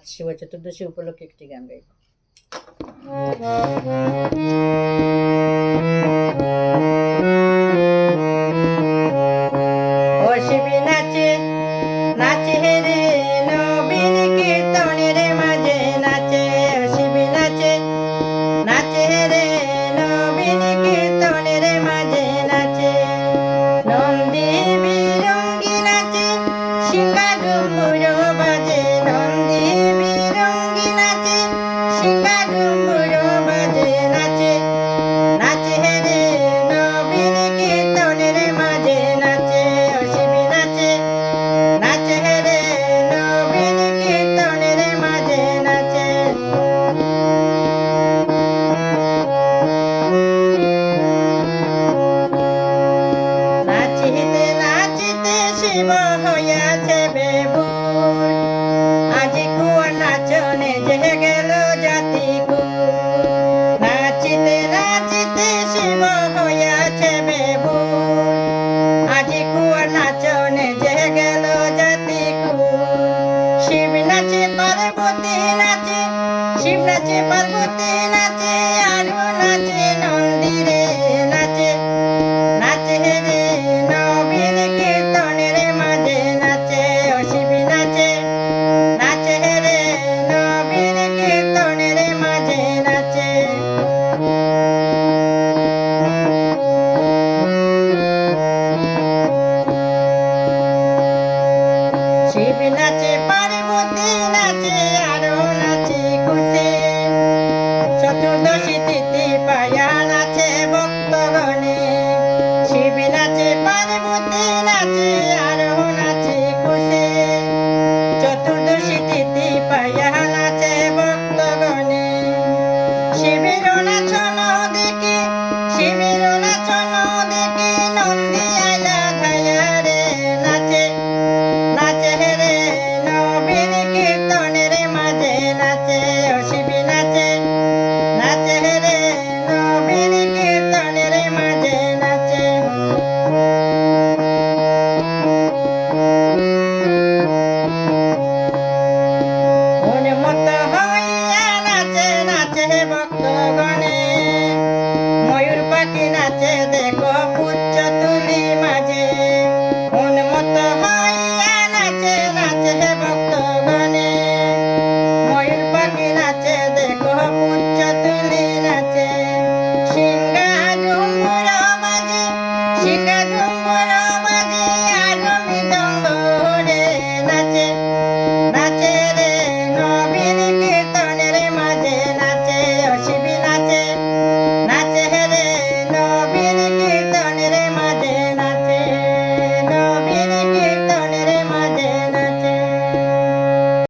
রাত শিব চতুর্দশী উপলক্ষে একটি গান গাইব। ও শিবী নাচে নাচে রে নবীন কীর্তনের মাঝে নাচে, শিবী নাচে নাচে রে নবীন কীর্তনের মাঝে নাচে। নন্দী বিরঙ্গী নাচে সিংহা ডুম্বুর বাজে, নন্দী বিরঙ্গী নাচে সিংহা ডুম্বুর বাজে নাচে, নাচে রে নবীন কীর্তনের মাঝে নাচে। ও শিবী নাচে নাচে রে নবীন কীর্তনের মাঝে নাচে। নাচিতে নাচিতে শিব হইয়াছে বেবুর, আজি কুয়ার নাচনে যে গেল জাতি কুল। নাচিতে নাচিতে শিব হইয়াছে বেবুর, আজি কুয়ার নাচনে যে গেল জাতি কুল। শিব নাচে পার্বতী নাচে, শিব নাচে পার্বতী নাচে, আরো নাচে নন্দীরে নাচে, নাচে রে নবীন কীর্তনের মাঝে নাচে। ও শিবী নাচে নাচে রে নবীন কীর্তনের মাঝে নাচে। শিব নাচে পার্বতী নাচে, আরো নাচে খুশি, চতুর্দশী তিথি পায়া নাচে ভক্তগণে। শিব নাচে পার্বতী নাচে,